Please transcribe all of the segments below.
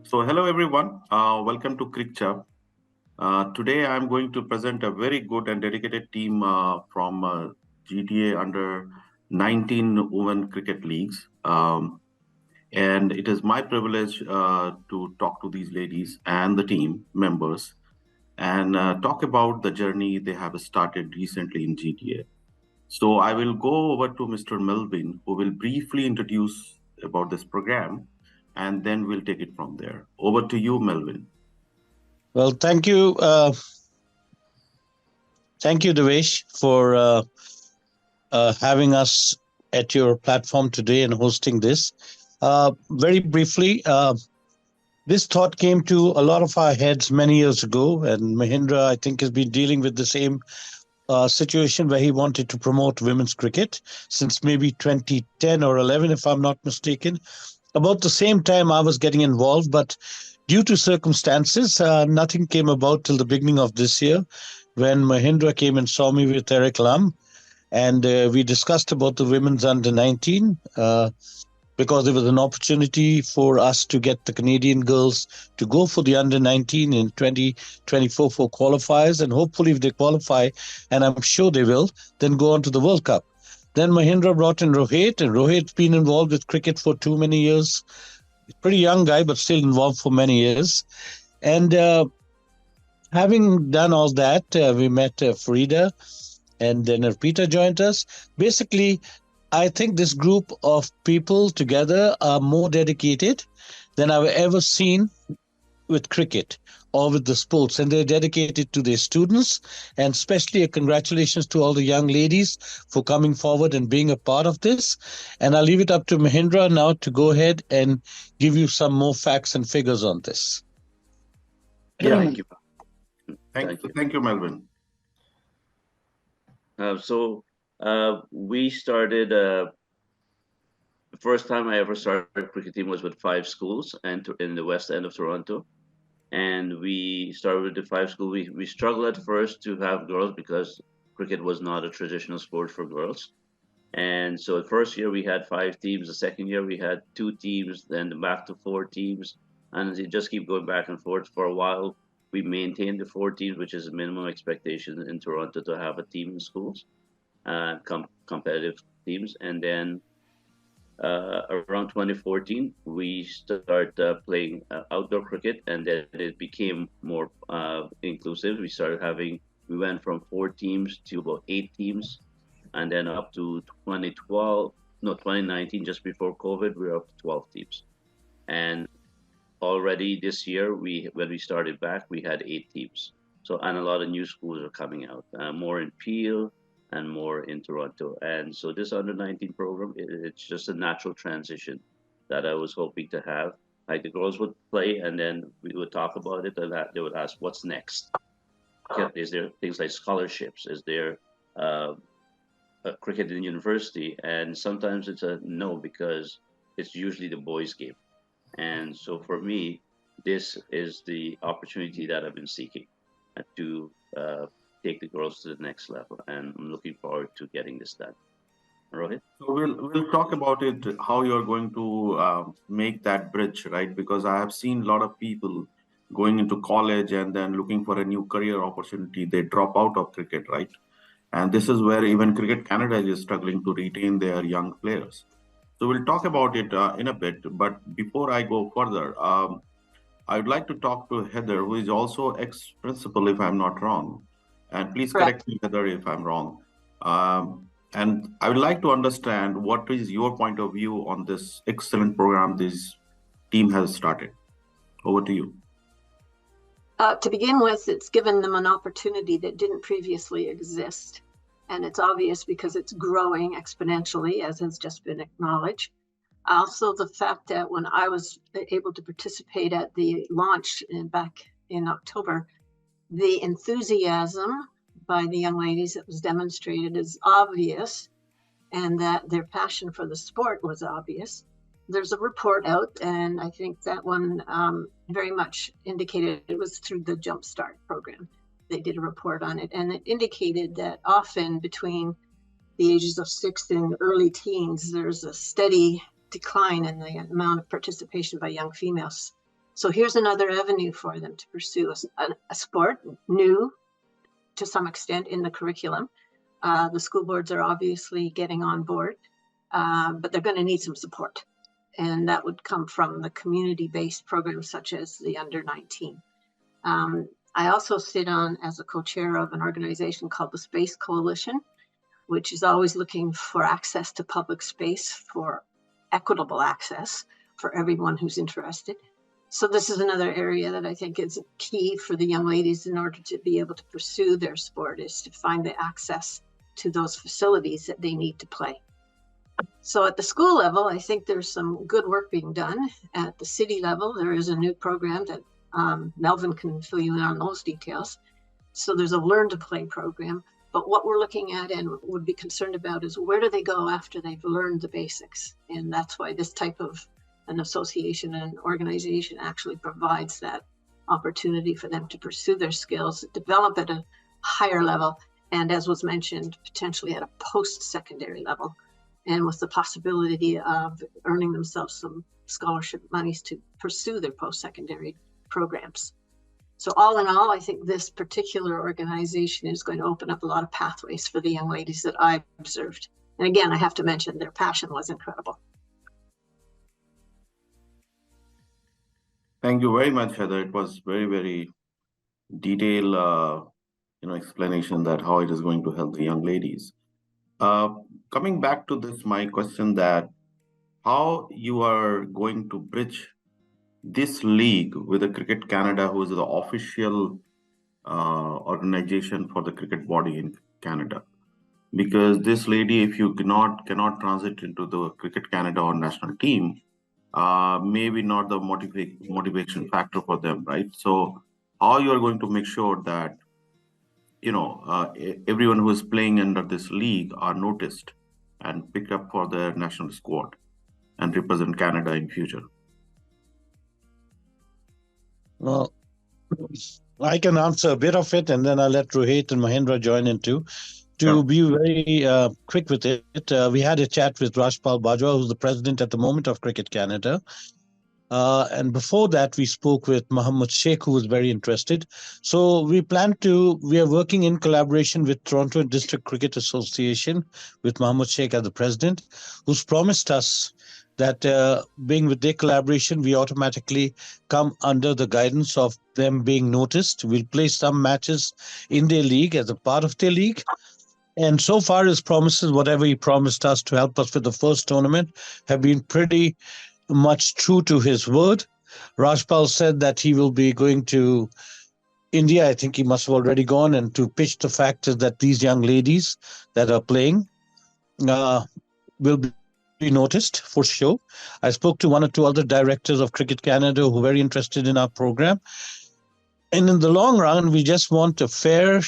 So hello everyone, welcome to CrickChub. Today I'm going to present a very good and dedicated team from GTA under 19 Women Cricket Leagues. And it is my privilege to talk to these ladies and the team members and talk about the journey they have started recently in GTA. So I will go over to Mr. Melvin, who will briefly introduce about this program, and then we'll take it from there. Over to you, Melvin. Well, thank you, Devesh, for having us at your platform today and hosting this. Very briefly, this thought came to a lot of our heads many years ago, and Mahindra, I think, has been dealing with the same situation where he wanted to promote women's cricket since maybe 2010 or 11, if I'm not mistaken. About the same time, I was getting involved, but due to circumstances, nothing came about till the beginning of this year when Mahindra came and saw me with Eric Lam. And we discussed about the women's under 19 because there was an opportunity for us to get the Canadian girls to go for the under 19 in 2024 for qualifiers. And hopefully, if they qualify, and I'm sure they will, then go on to the World Cup. Then Mahindra brought in Rohit, and Rohit's been involved with cricket for too many years. Pretty young guy, but still involved for many years. And having done all that, we met Farida, and then Arpita joined us. Basically, I think this group of people together are more dedicated than I've ever seen with cricket or with the sports, and they're dedicated to their students. And especially a congratulations to all the young ladies for coming forward and being a part of this. And I'll leave it up to Mahindra now to go ahead and give you some more facts and figures on this. Yeah, thank you, Melvin. We started. The first time I ever started a cricket team was with 5 schools and in the west end of Toronto. And we started with the 5 schools. We struggled at first to have girls because cricket was not a traditional sport for girls. And so the first year we had 5 teams. The second year we had 2 teams, then back to 4 teams. And it just keep going back and forth. For a while, we maintained the 4 teams, which is a minimum expectation in Toronto to have a team in schools, competitive teams. And then around 2014, we started playing outdoor cricket, and then it became more inclusive. We went from 4 teams to about 8 teams, and then up to 2019, just before COVID, we were up to 12 teams. And already this year, when we started back, we had 8 teams. So, and a lot of new schools are coming out, more in Peel and more in Toronto. And so this under 19 program, it's just a natural transition that I was hoping to have. Like the girls would play, and then we would talk about it, and they would ask, what's next? Is there things like scholarships? Is there a cricket in university? And sometimes it's a no, because it's usually the boys' game. And so for me, this is the opportunity that I've been seeking to take the girls to the next level, and I'm looking forward to getting this done. Rohit? So we'll talk about it, how you're going to make that bridge, right? Because I have seen a lot of people going into college and then looking for a new career opportunity. They drop out of cricket, right? And this is where even Cricket Canada is struggling to retain their young players. So we'll talk about it in a bit. But before I go further, I would like to talk to Heather, who is also ex-principal, if I'm not wrong. And please correct me, Heather, if I'm wrong. And I would like to understand what is your point of view on this excellent program this team has started. Over to you. To begin with, it's given them an opportunity that didn't previously exist. And it's obvious because it's growing exponentially, as has just been acknowledged. Also, the fact that when I was able to participate at the launch back in October, the enthusiasm by the young ladies that was demonstrated is obvious, and that their passion for the sport was obvious. There's a report out, and I think that one very much indicated, it was through the Jumpstart program. They did a report on it, and it indicated that often between the ages of 6 and early teens, there's a steady decline in the amount of participation by young females So here's another avenue for them to pursue a sport new to some extent in the curriculum. The school boards are obviously getting on board, but they're going to need some support. And that would come from the community-based programs such as the Under-19. I also sit on as a co-chair of an organization called the Space Coalition, which is always looking for access to public space, for equitable access for everyone who's interested. So this is another area that I think is key for the young ladies in order to be able to pursue their sport, is to find the access to those facilities that they need to play. So at the school level, I think there's some good work being done. At the city level, there is a new program that Melvin can fill you in on those details. So there's a Learn to Play program. But what we're looking at and would be concerned about is where do they go after they've learned the basics? And that's why this type of an association and organization actually provides that opportunity for them to pursue their skills, develop at a higher level, and as was mentioned, potentially at a post-secondary level, and with the possibility of earning themselves some scholarship monies to pursue their post-secondary programs. So all in all, I think this particular organization is going to open up a lot of pathways for the young ladies that I observed. And again, I have to mention their passion was incredible. Thank you very much, Heather. It was very, very detailed, explanation that how it is going to help the young ladies. Coming back to this, my question that how you are going to bridge this league with the Cricket Canada, who is the official organization for the cricket body in Canada. Because this lady, if you cannot transit into the Cricket Canada or national team, maybe not the motivation factor for them, right? So how you are going to make sure that everyone who is playing under this league are noticed and picked up for the national squad and represent Canada in future? Well, I can answer a bit of it, and then I'll let Rohit and Mahendra join in too. To be very quick with it, we had a chat with Rajpal Bajwa, who's the president at the moment of Cricket Canada. And before that, we spoke with Mohammed Sheikh, who was very interested. So we are working in collaboration with Toronto District Cricket Association with Mohammed Sheikh as the president, who's promised us that being with their collaboration, we automatically come under the guidance of them being noticed. We'll play some matches in their league as a part of their league. And so far, his promises, whatever he promised us to help us with the first tournament, have been pretty much true to his word. Rajpal said that he will be going to India. I think he must have already gone, and to pitch the fact is that these young ladies that are playing will be noticed for sure. I spoke to one or two other directors of Cricket Canada who are very interested in our program. And in the long run, we just want a fair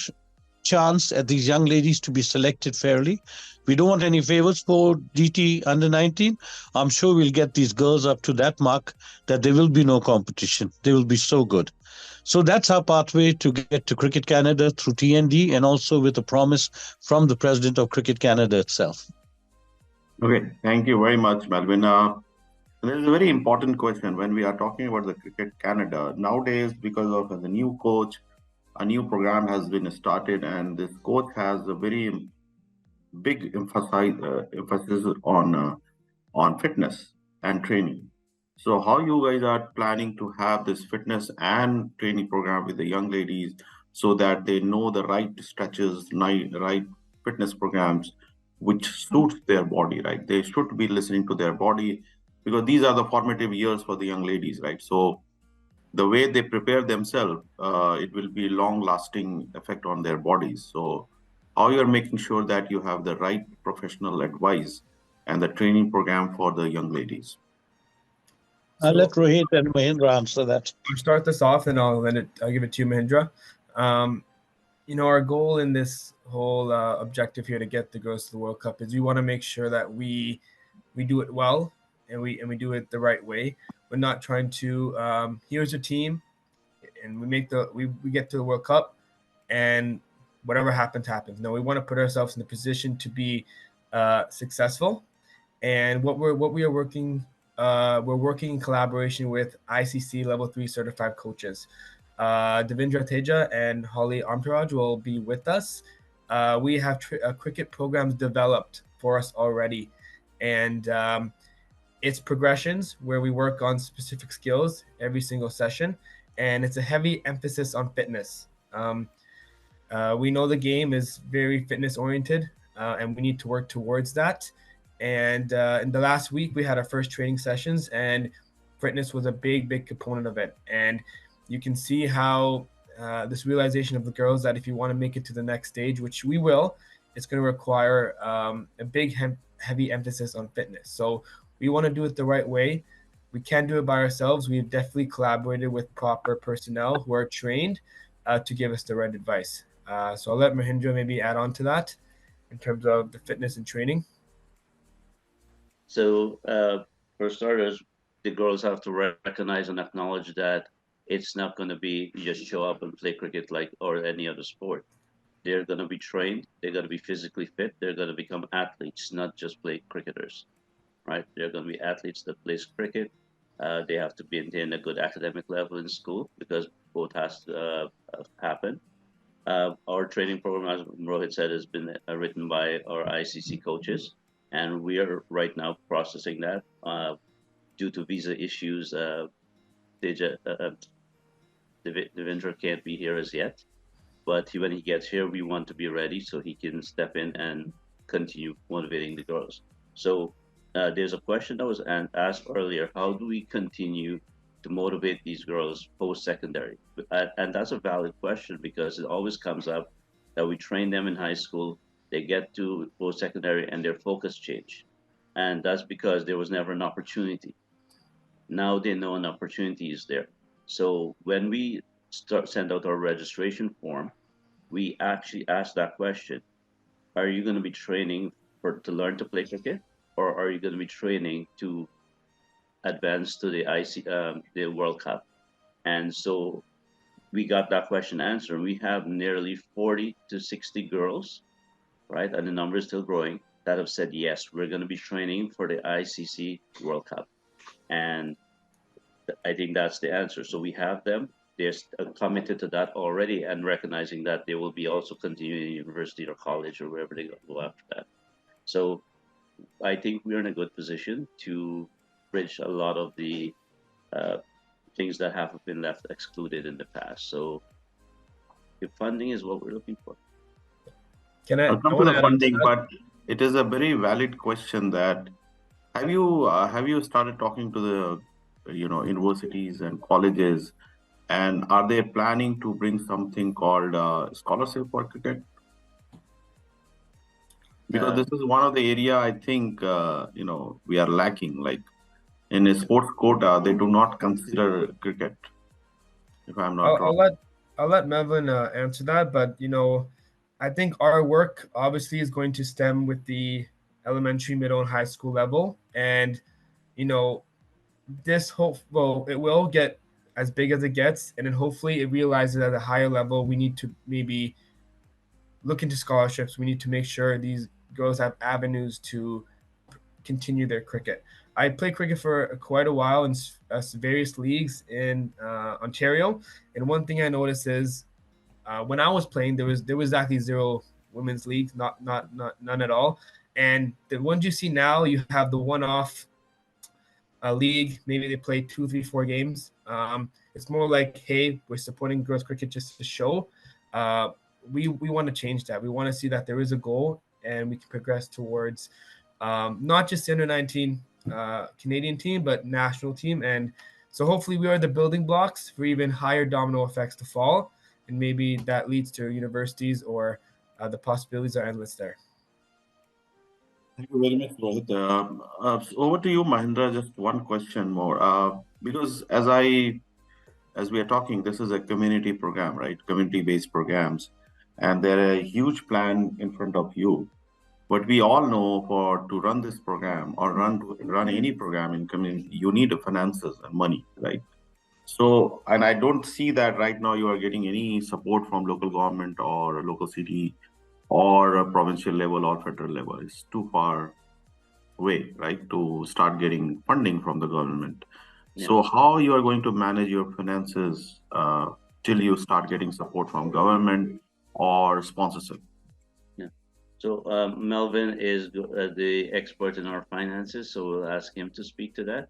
chance at these young ladies to be selected fairly. We don't want any favors for GT Under-19. I'm sure we'll get these girls up to that mark that there will be no competition. They will be so good. So that's our pathway to get to Cricket Canada through TND, and also with a promise from the president of Cricket Canada itself. Okay, thank you very much, Melvin. There's a very important question when we are talking about the Cricket Canada. Nowadays, because of the new coach, a new program has been started, and this coach has a very big emphasis on fitness and training. So how you guys are planning to have this fitness and training program with the young ladies so that they know the right stretches, right fitness programs, which suits their body, right? They should be listening to their body, because these are the formative years for the young ladies, right? So the way they prepare themselves, it will be long-lasting effect on their bodies. So how you're making sure that you have the right professional advice and the training program for the young ladies? I'll let Rohit and Mahendra answer that. I'll start this off, and I'll give it to you, Mahendra. Our goal in this whole objective here to get the girls to the World Cup is we want to make sure that we do it well, and we do it the right way. We're not trying to here's a team, and we get to the World Cup, and whatever happens. No, we want to put ourselves in the position to be successful, and what we are working we're working in collaboration with ICC Level 3 certified coaches. Devindra Teja and Holly Armtaraj will be with us. We have cricket programs developed for us already, and it's progressions where we work on specific skills every single session, and it's a heavy emphasis on fitness. We know the game is very fitness oriented, and we need to work towards that. And in the last week, we had our first training sessions, and fitness was a big component of it. And you can see how this realization of the girls that if you want to make it to the next stage, which we will, it's going to require a big heavy emphasis on fitness. So we want to do it the right way. We can't do it by ourselves. We've definitely collaborated with proper personnel who are trained to give us the right advice. So I'll let Mahindra maybe add on to that in terms of the fitness and training. So for starters, the girls have to recognize and acknowledge that it's not going to be you just show up and play cricket like or any other sport. They're going to be trained. They're going to be physically fit. They're going to become athletes, not just play cricketers, right? They're going to be athletes that plays cricket. They have to maintain a good academic level in school because both has to happen. Our training program, as Rohit said, has been written by our ICC coaches, and we are right now processing that. Due to visa issues, Devendra can't be here as yet, but when he gets here, we want to be ready so he can step in and continue motivating the girls. So there's a question that was asked earlier: how do we continue to motivate these girls post-secondary? And that's a valid question because it always comes up that we train them in high school, they get to post-secondary and their focus change. And that's because there was never an opportunity. Now they know an opportunity is there. So when we send out our registration form, we actually ask that question: are you going to be training to learn to play cricket, or are you going to be training to advance to the World Cup? And so we got that question answered. We have nearly 40 to 60 girls, right? And the number is still growing, that have said, yes, we're going to be training for the ICC World Cup. And I think that's the answer. So we have them. They're committed to that already and recognizing that they will be also continuing in university or college or wherever they go after that. So I think we're in a good position to bridge a lot of the things that have been left excluded in the past. So the funding is what we're looking for. I'll come to the funding, but it is a very valid question that have you started talking to the universities and colleges, and are they planning to bring something called scholarship for cricket? Because this is one of the area I think we are lacking. Like in a sports quota, they do not consider cricket. If I'm not wrong, I'll let Melvin answer that. But I think our work obviously is going to stem with the elementary, middle, and high school level, and this it will get as big as it gets, and then hopefully it realizes at a higher level we need to maybe look into scholarships. We need to make sure these girls have avenues to continue their cricket. I played cricket for quite a while in various leagues in Ontario, and one thing I noticed is when I was playing, there was exactly zero women's leagues, none at all. And the ones you see now, you have the one-off league. Maybe they play 2, 3, 4 games. It's more like, hey, we're supporting girls cricket just to show. We want to change that. We want to see that there is a goal and we can progress towards not just the under-19 Canadian team, but national team. And so hopefully we are the building blocks for even higher domino effects to fall. And maybe that leads to universities, or the possibilities are endless there. Thank you very much, Rohit. Over to you, Mahindra. Just one question more, because as we are talking, this is a community program, right? Community-based programs, and there are a huge plan in front of you. But we all know to run this program or run any program in community, you need finances and money, right? So, and I don't see that right now you are getting any support from local government or local city or a provincial level or federal level. It's too far way, right, to start getting funding from the government. Yeah. So how you are going to manage your finances till you start getting support from government or sponsorship? Yeah. So Melvin is the expert in our finances, so we'll ask him to speak to that.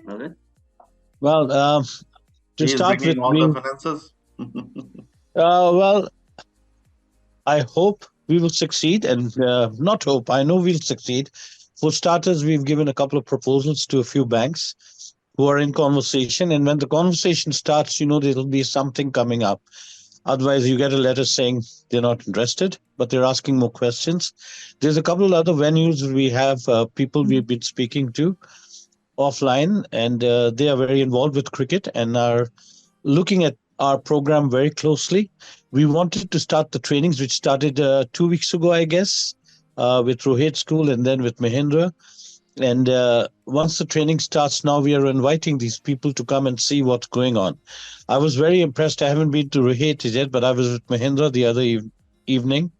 Melvin? Well, to He is start with bringing all the me, finances. well, I hope we will succeed, and not hope, I know we'll succeed. For starters, we've given a couple of proposals to a few banks who are in conversation, and when the conversation starts, there'll be something coming up. Otherwise, you get a letter saying they're not interested, but they're asking more questions. There's a couple of other venues we have people we've been speaking to offline, and they are very involved with cricket and are looking at our program very closely. We wanted to start the trainings, which started 2 weeks ago, I guess, with Rohit School and then with Mahindra. And once the training starts, now we are inviting these people to come and see what's going on. I was very impressed. I haven't been to Rohit yet, but I was with Mahindra the other evening.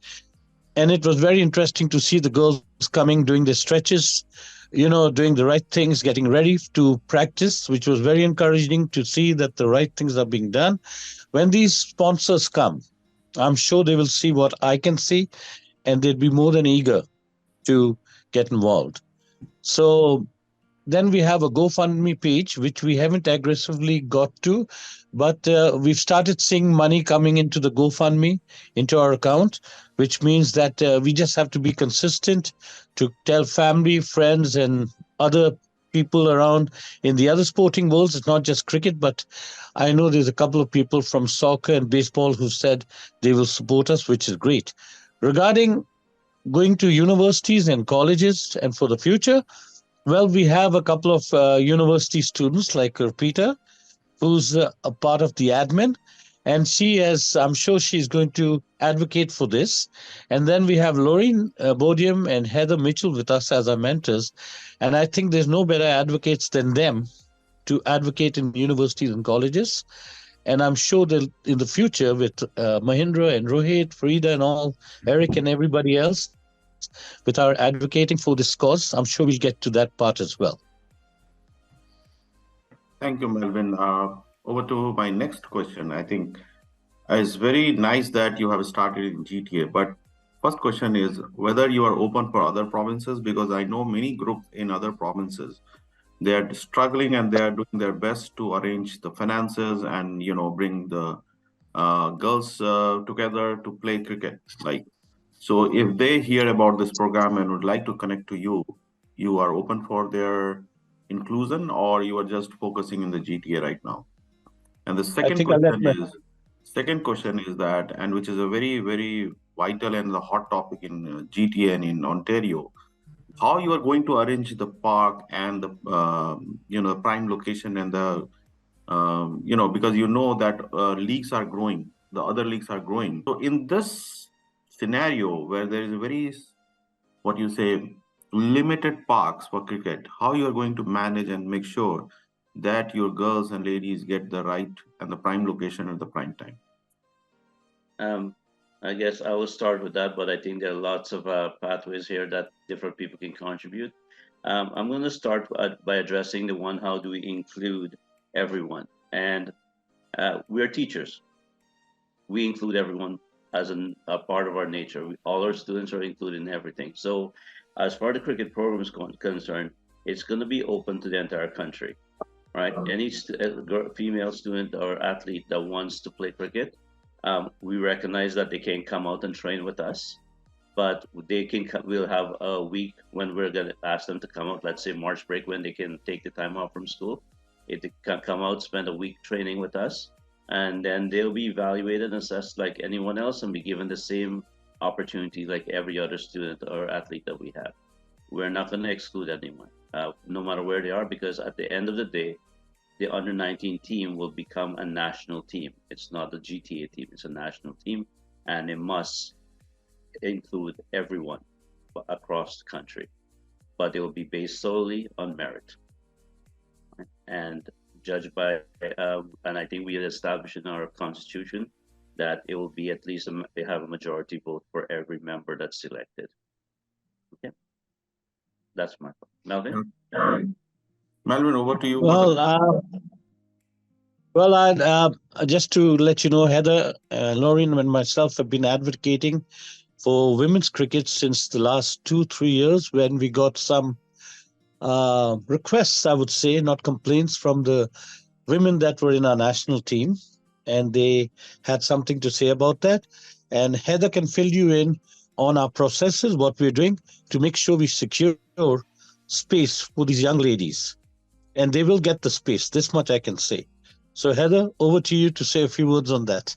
And it was very interesting to see the girls coming, doing the stretches, doing the right things, getting ready to practice, which was very encouraging to see that the right things are being done. When these sponsors come, I'm sure they will see what I can see, and they'd be more than eager to get involved. So then we have a GoFundMe page, which we haven't aggressively got to, but we've started seeing money coming into the GoFundMe, into our account, which means that we just have to be consistent to tell family, friends, and other people around in the other sporting worlds. It's not just cricket, but I know there's a couple of people from soccer and baseball who said they will support us, which is great. Regarding going to universities and colleges and for the future, well, we have a couple of university students like Urpita, who's a part of the admin, and I'm sure she's going to advocate for this. And then we have Laureen Bodium and Heather Mitchell with us as our mentors. And I think there's no better advocates than them to advocate in universities and colleges. And I'm sure that in the future, with Mahindra and Rohit, Farida, and all, Eric and everybody else, with our advocating for this cause, I'm sure we'll get to that part as well. Thank you, Melvin. Over to my next question. I think it's very nice that you have started in GTA, but first question is whether you are open for other provinces, because I know many groups in other provinces, they are struggling and they are doing their best to arrange the finances and bring the girls together to play cricket. Like, so if they hear about this program and would like to connect to you, you are open for their inclusion, or you are just focusing in the GTA right now? And the I think I'll let second question is that, and which is a very, very vital and the hot topic in GTA and in Ontario, how you are going to arrange the park and the prime location and the because that leagues are growing, the other leagues are growing. So in this scenario where there is a very, what you say, limited parks for cricket, how you are going to manage and make sure that your girls and ladies get the right and the prime location at the prime time? Um, I guess I will start with that, but I think there are lots of pathways here that different people can contribute. I'm going to start by addressing the one, how do we include everyone? And we're teachers. We include everyone as a part of our nature. All our students are included in everything. So as far as the cricket program is concerned, it's going to be open to the entire country, right? Any female student or athlete that wants to play cricket, we recognize that they can come out and train with us, but we'll have a week when we're going to ask them to come out, let's say March break, when they can take the time off from school. If they can come out, spend a week training with us, and then they'll be evaluated and assessed like anyone else and be given the same opportunity like every other student or athlete that we have. We're not going to exclude anyone, no matter where they are, because at the end of the day, the under 19 team will become a national team. It's not a GTA team, it's a national team, and it must include everyone across the country, but it will be based solely on merit and judged by, and I think we had established in our constitution that it will be at least have a majority vote for every member that's selected. Okay. That's my thought. Melvin? Melvin, over to you. Well, just to let you know, Heather, Lauren, and myself have been advocating for women's cricket since the last 2-3 years, when we got some requests, I would say, not complaints, from the women that were in our national team, and they had something to say about that. And Heather can fill you in on our processes, what we're doing to make sure we secure space for these young ladies. And they will get the space. This much I can say. So, Heather, over to you to say a few words on that.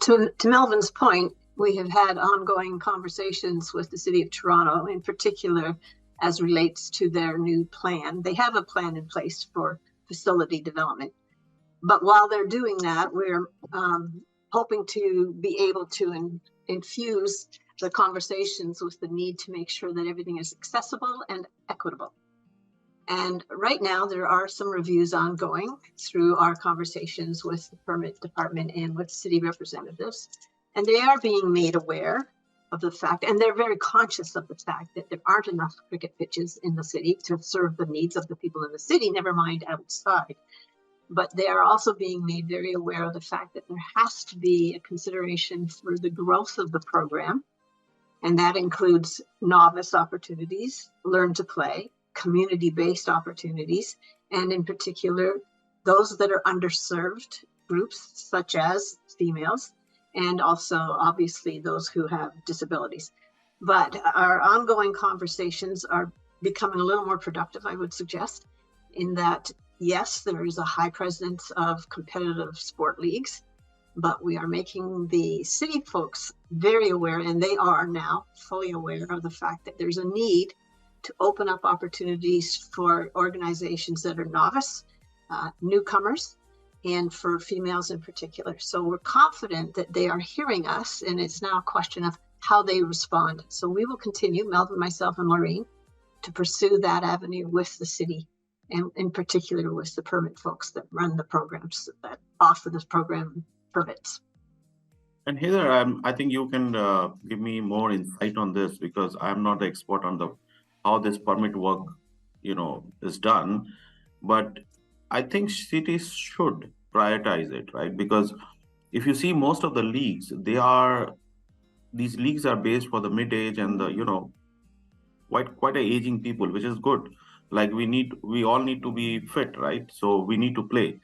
To Melvin's point, we have had ongoing conversations with the City of Toronto, in particular, as relates to their new plan. They have a plan in place for facility development. But while they're doing that, we're hoping to be able to infuse the conversations with the need to make sure that everything is accessible and equitable. And right now, there are some reviews ongoing through our conversations with the permit department and with city representatives. And they are being made aware of the fact, and they're very conscious of the fact, that there aren't enough cricket pitches in the city to serve the needs of the people in the city, never mind outside. But they are also being made very aware of the fact that there has to be a consideration for the growth of the program. And that includes novice opportunities, learn to play, community-based opportunities, and in particular, those that are underserved groups, such as females, and also obviously those who have disabilities. But our ongoing conversations are becoming a little more productive, I would suggest, in that, yes, there is a high presence of competitive sport leagues, but we are making the city folks very aware, and they are now fully aware of the fact that there's a need to open up opportunities for organizations that are novice, newcomers, and for females in particular. So we're confident that they are hearing us, and it's now a question of how they respond. So we will continue, Melvin, myself, and Lorraine, to pursue that avenue with the city, and in particular with the permit folks that run the programs that offer this program permits. And Heather, I think you can give me more insight on this, because I'm not the expert on how this permit work, is done. But I think cities should prioritize it, right? Because if you see most of the leagues, these leagues are based for the mid-age and the, quite a aging people, which is good. Like we all need to be fit, right? So we need to play.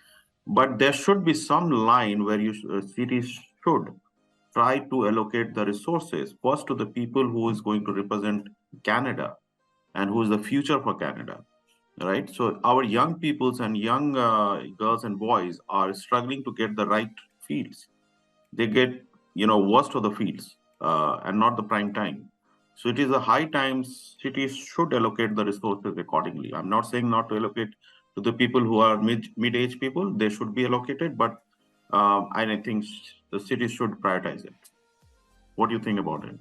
But there should be some line where cities should try to allocate the resources first to the people who is going to represent Canada and who is the future for Canada, right? So our young peoples and young girls and boys are struggling to get the right fields. They get, worst of the fields and not the prime time. So it is a high time cities should allocate the resources accordingly. I'm not saying not to allocate to the people who are mid-age people. They should be allocated, but I think the cities should prioritize it. What do you think about it?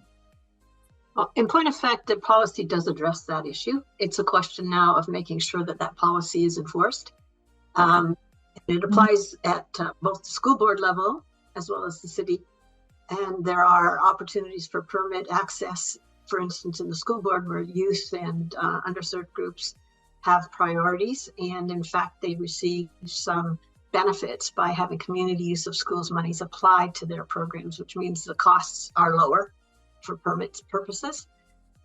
Well, in point of fact, the policy does address that issue. It's a question now of making sure that that policy is enforced. It applies at both the school board level as well as the city. And there are opportunities for permit access, for instance, in the school board, where youth and underserved groups have priorities. And in fact, they receive some benefits by having community use of schools monies applied to their programs, which means the costs are lower for permits purposes.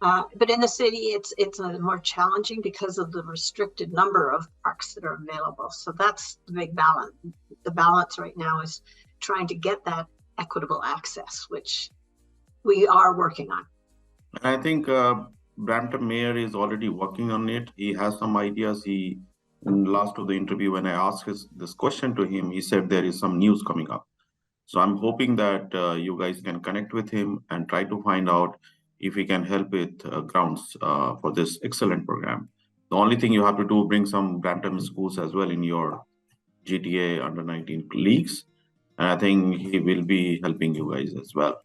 But in the city, it's more challenging because of the restricted number of parks that are available. So that's the big balance. The balance right now is trying to get that equitable access, which we are working on. I think Brampton Mayor is already working on it. He has some ideas. In the last of the interview, when I asked this question to him, he said there is some news coming up. So I'm hoping that you guys can connect with him and try to find out if we can help with grounds for this excellent program. The only thing you have to do, bring some Brampton schools as well in your GTA under-19 leagues. And I think he will be helping you guys as well.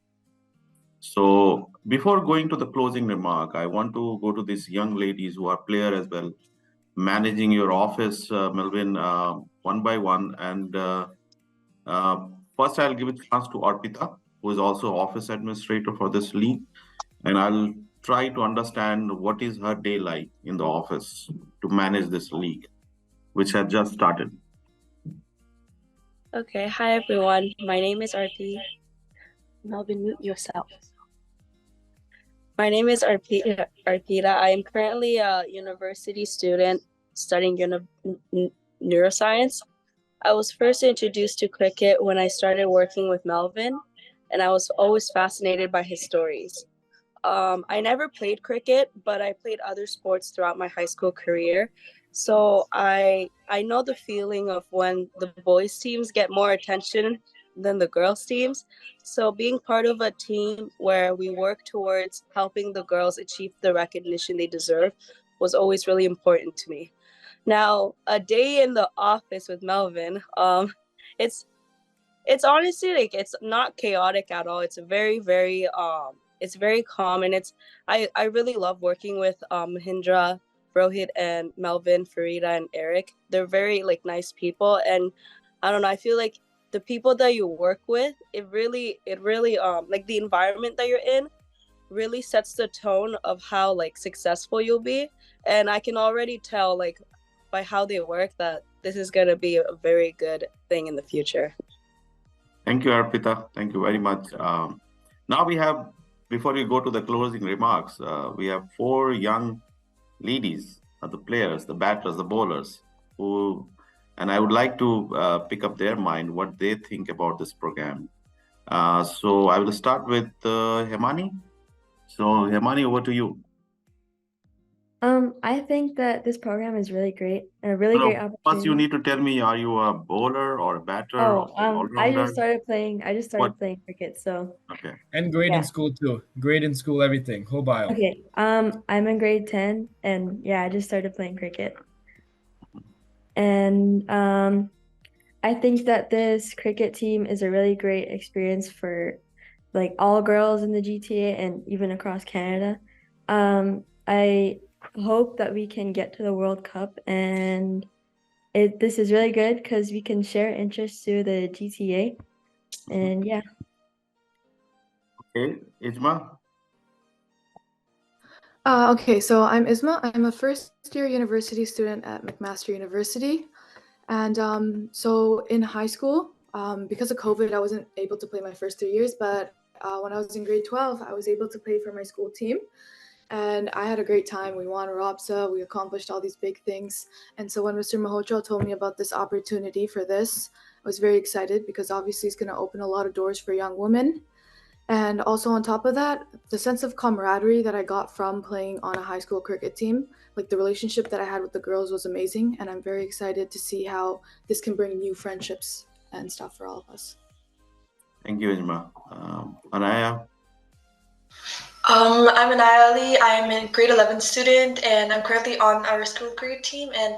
So before going to the closing remark, I want to go to these young ladies who are player as well, managing your office, Melvin, one by one. And first, I'll give a chance to Arpita, who is also office administrator for this league. And I'll try to understand what is her day like in the office to manage this league, which had just started. Okay, hi everyone. My name is RP. Melvin, mute yourself. My name is Arpita. I am currently a university student studying neuroscience. I was first introduced to cricket when I started working with Melvin, and I was always fascinated by his stories. I never played cricket, but I played other sports throughout my high school career. So I know the feeling of when the boys teams get more attention than the girls teams. So being part of a team where we work towards helping the girls achieve the recognition they deserve was always really important to me. Now, a day in the office with Melvin, it's it's honestly like it's not chaotic at all. It's it's very calm, and I really love working with Mahindra, Rohit, and Melvin, Farida, and Eric. They're very like nice people, and I don't know, I feel like the people that you work with, it really like the environment that you're in really sets the tone of how like successful you'll be. And I can already tell like by how they work that this is going to be a very good thing in the future. Thank you, Arpita. Thank you very much. Now we have, before we go to the closing remarks, we have four young ladies, the players, the batters, the bowlers, who, and I would like to pick up their mind, what they think about this program. So I will start with Hemani. So Hemani, over to you. I think that this program is really great and a really great opportunity. First, you need to tell me: are you a bowler or a batter or all-rounder? I just started playing cricket. So okay. And grade in school too. Grade in school, everything. Whole bio. Okay. I'm in grade 10, and yeah, I just started playing cricket. And I think that this cricket team is a really great experience for like all girls in the GTA and even across Canada. I hope that we can get to the World Cup, and this is really good because we can share interests through the GTA. And yeah. Okay, Ijma. Okay, so I'm Isma. I'm a first-year university student at McMaster University. And so in high school, because of COVID, I wasn't able to play my first 3 years, but when I was in grade 12, I was able to play for my school team. And I had a great time. We won ROPSA, we accomplished all these big things. And so when Mr. Mahotra told me about this opportunity for this, I was very excited because obviously it's going to open a lot of doors for young women. And also on top of that, the sense of camaraderie that I got from playing on a high school cricket team, like the relationship that I had with the girls was amazing. And I'm very excited to see how this can bring new friendships and stuff for all of us. Thank you, Ijma. Anaya? I'm Anaya Ali. I'm a grade 11 student, and I'm currently on our school cricket team. And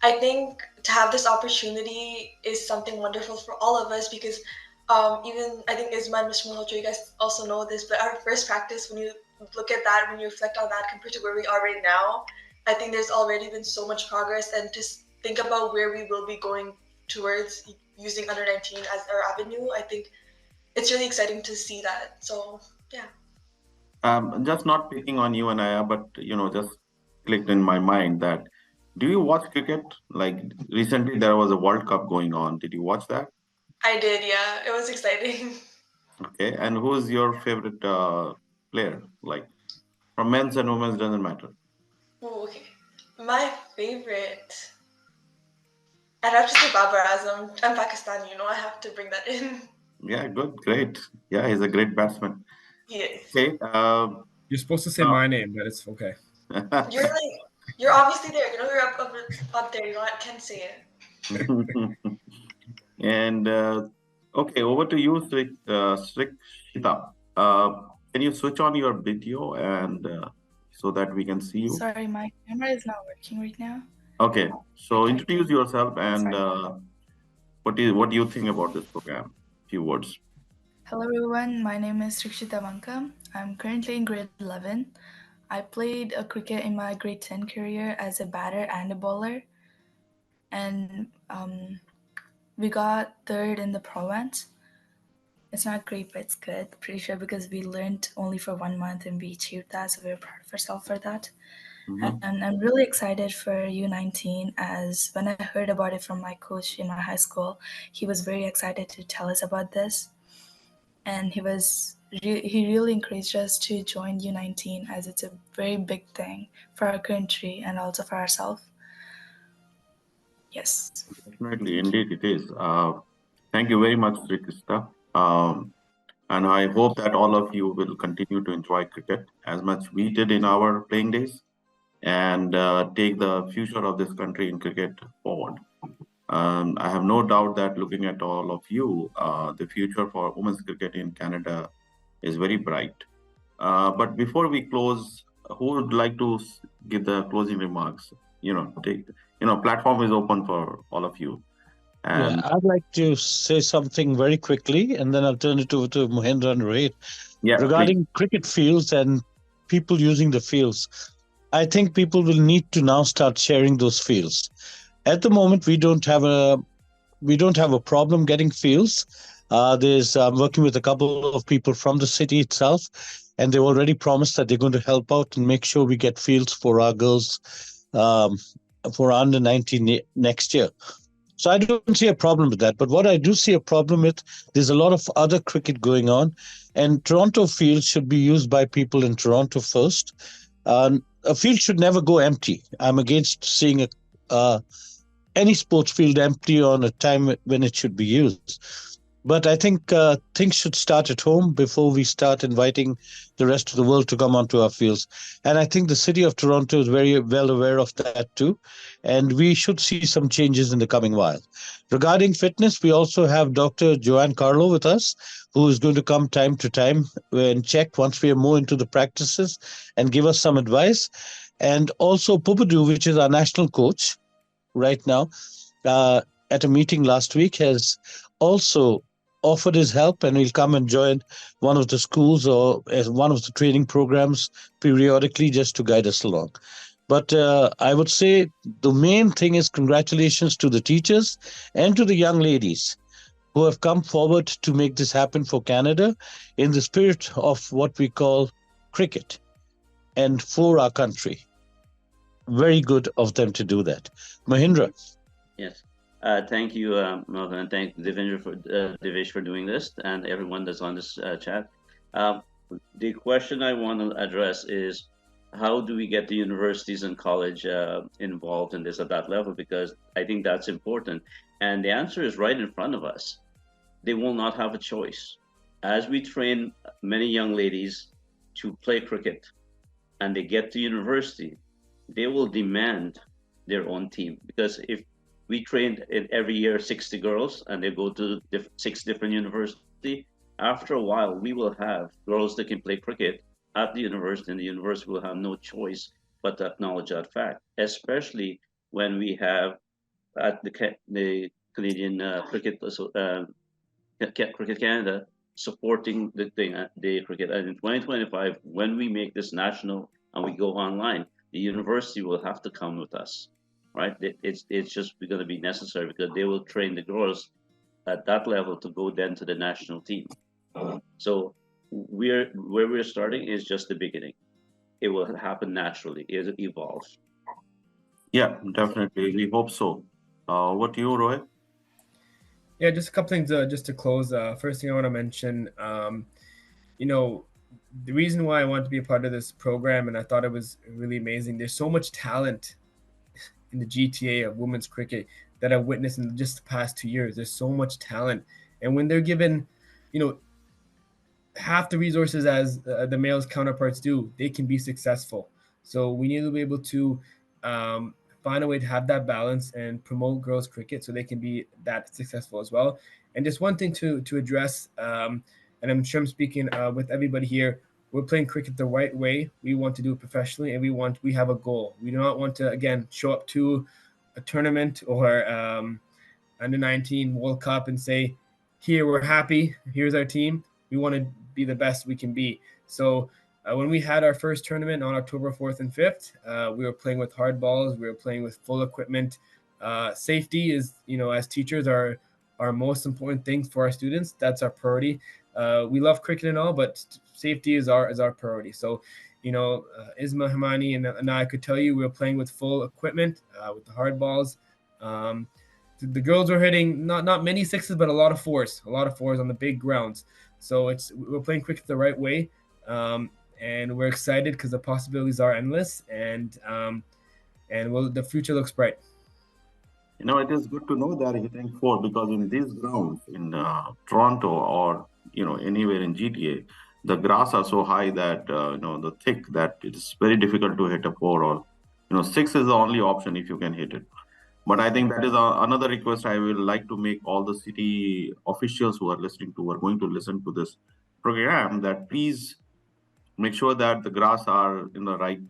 I think to have this opportunity is something wonderful for all of us because even I think Isma and Mr. Malhotra, you guys also know this, but our first practice, when you look at that, when you reflect on that compared to where we are right now, I think there's already been so much progress. And just think about where we will be going towards using under 19 as our avenue. I think it's really exciting to see that. So yeah. Just not picking on you, Anaya, but just clicked in my mind that, do you watch cricket? Like recently there was a World Cup going on. Did you watch that? I did, yeah. It was exciting. Okay, and who's your favorite player? Like from men's and women's, doesn't matter. Oh, okay. My favorite, I'd have to say Babar Azam. I'm Pakistani, I have to bring that in. Yeah, good, great. Yeah, he's a great batsman. Yes. Okay. You're supposed to say my name, but it's okay. You're obviously there. You're up there. I can't say it. And okay, over to you, Srikshita. Can you switch on your video and so that we can see you? Sorry, my camera is not working right now. Okay, so introduce yourself and what do you think about this program? Few words. Hello everyone, my name is Srikshita Mankam. I'm currently in grade 11. I played cricket in my grade 10 career as a batter and a bowler. And we got third in the province. It's not great, but it's good. Pretty sure because we learned only for 1 month and we achieved that, so we're proud of ourselves for that. Mhm. And I'm really excited for U19 as when I heard about it from my coach in my high school, he was very excited to tell us about this. And he really encouraged us to join U19 as it's a very big thing for our country and also for ourselves. Yes. Definitely, indeed it is. Thank you very much, Sri Krista. And I hope that all of you will continue to enjoy cricket as much we did in our playing days and take the future of this country in cricket forward. I have no doubt that looking at all of you, the future for women's cricket in Canada is very bright. But before we close, who would like to give the closing remarks? Platform is open for all of you. Yeah, And I'd like to say something very quickly, and then I'll turn it over to Mohindra and Rohit. yeah, please. Regarding cricket fields and people using the fields, I think people will need to now start sharing those fields. At the moment, we don't have a problem getting fields. I'm working with a couple of people from the city itself, and they've already promised that they're going to help out and make sure we get fields for our girls um, for under 19 next year. So I don't see a problem with that. But what I do see a problem with, there's a lot of other cricket going on, and Toronto field should be used by people in Toronto first. A field should never go empty. I'm against seeing any sports field empty on a time when it should be used. But I think things should start at home before we start inviting the rest of the world to come onto our fields. And I think the city of Toronto is very well aware of that too. And we should see some changes in the coming while. Regarding fitness, we also have Dr. Joanne Carlo with us, who is going to come time to time and check once we are more into the practices and give us some advice. And also Pupadu, which is our national coach right now, uh, at a meeting last week, has also offered his help and will come and join one of the schools or as one of the training programs periodically just to guide us along. But I would say the main thing is congratulations to the teachers and to the young ladies who have come forward to make this happen for Canada in the spirit of what we call cricket and for our country. Very good of them to do that. Mahindra. Yes. Thank you, Melvin, and thank Devesh for doing this, and everyone that's on this chat. The question I want to address is, how do we get the universities and college involved in this at that level? Because I think that's important. And the answer is right in front of us. They will not have a choice. As we train many young ladies to play cricket and they get to university, they will demand their own team. Because if we trained every year 60 girls and they go to 6 different universities, after a while, we will have girls that can play cricket at the university, and the university will have no choice but to acknowledge that fact, especially when we have at the Canadian Cricket Canada supporting the cricket. And in 2025, when we make this national and we go online, the university will have to come with us, right? It's just going to be necessary because they will train the girls at that level to go then to the national team. So where we're starting is just the beginning. It will happen naturally. It evolves. Yeah, definitely. We hope so. What do you, Roy? Yeah, just a couple things just to close. First thing I want to mention, the reason why I want to be a part of this program, and I thought it was really amazing. There's so much talent in the GTA of women's cricket that I've witnessed in just the past 2 years. There's so much talent, and when they're given, half the resources as the male's counterparts do, they can be successful. So we need to be able to find a way to have that balance and promote girls cricket so they can be that successful as well. And just one thing to address, and I'm sure I'm speaking with everybody here, we're playing cricket the right way. We want to do it professionally, and we have a goal. We do not want to, again, show up to a tournament or under 19 World Cup and say, here, we're happy, here's our team. We want to be the best we can be. So when we had our first tournament on October 4th and 5th, we were playing with hard balls. We were playing with full equipment. Safety is, as teachers, our most important thing for our students. That's our priority. We love cricket and all, but safety is our priority. So, Isma, Himani, and I could tell you we were playing with full equipment, with the hard balls. The girls were hitting not many sixes, but a lot of fours on the big grounds. So we're playing cricket the right way, and we're excited because the possibilities are endless, and the future looks bright. It is good to know that hitting four, because in these grounds in Toronto or anywhere in GTA, the grass are so high that the thick, that it's very difficult to hit a four, or six is the only option if you can hit it. But I think that is another request I will like to make all the city officials who are going to listen to this program, that please make sure that the grass are in the right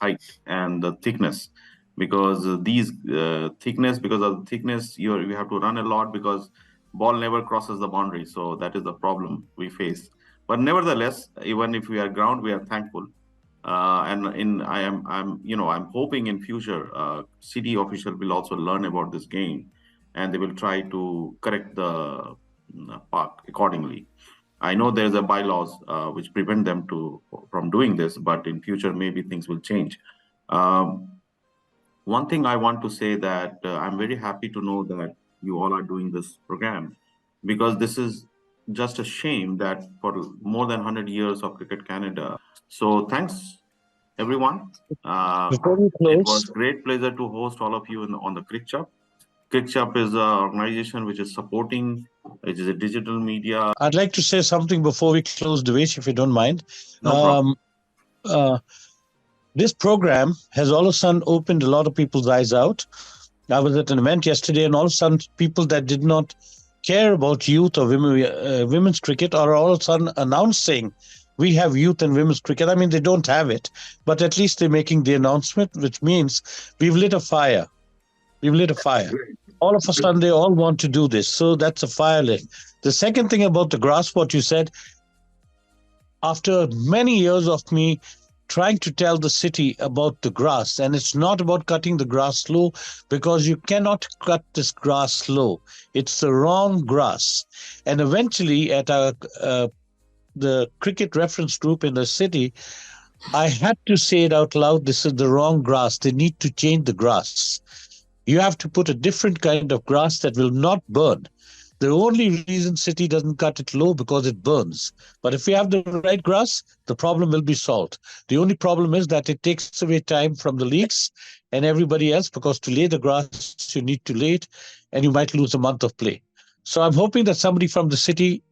height and the thickness, because because of the thickness, you have to run a lot, because ball never crosses the boundary. So that is the problem we face. But nevertheless, even if we are ground, we are thankful. I'm hoping in future city official will also learn about this game, and they will try to correct the park accordingly. I know there's a bylaws which prevent them from doing this, but in future maybe things will change. One thing I want to say, that I'm very happy to know that you all are doing this program, because this is just a shame that for more than 100 years of Cricket Canada. So thanks, everyone. Before we It was close, great pleasure to host all of you on the CrickChup. CrickChup is an organization which is supporting, which is a digital media. I'd like to say something before we close, Devesh, if you don't mind. No problem. This program has all of a sudden opened a lot of people's eyes out. I was at an event yesterday, and all of a sudden people that did not care about youth or women's cricket are all of a sudden announcing we have youth and women's cricket. I mean, they don't have it, but at least they're making the announcement, which means we've lit a fire. We've lit a fire. All of a sudden, they all want to do this. So that's a fire lit. The second thing about the grass, what you said, after many years of me trying to tell the city about the grass, and it's not about cutting the grass slow, because you cannot cut this grass slow. It's the wrong grass. And eventually at the cricket reference group in the city, I had to say it out loud, this is the wrong grass. They need to change the grass. You have to put a different kind of grass that will not burn. The only reason city doesn't cut it low, because it burns. But if we have the right grass, the problem will be solved. The only problem is that it takes away time from the leagues and everybody else, because to lay the grass, you need to lay it, and you might lose a month of play. So I'm hoping that somebody from the city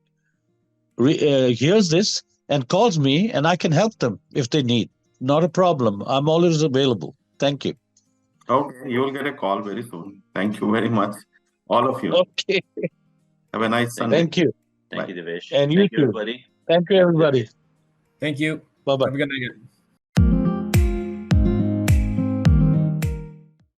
hears this and calls me, and I can help them if they need. Not a problem. I'm always available. Thank you. Okay, you will get a call very soon. Thank you very much, all of you. Okay. Have a nice Sunday. Thank you. Thank you, Devesh. And you Thank you, too. everybody. Thank you, everybody. Thank you. Bye-bye. Have a good night.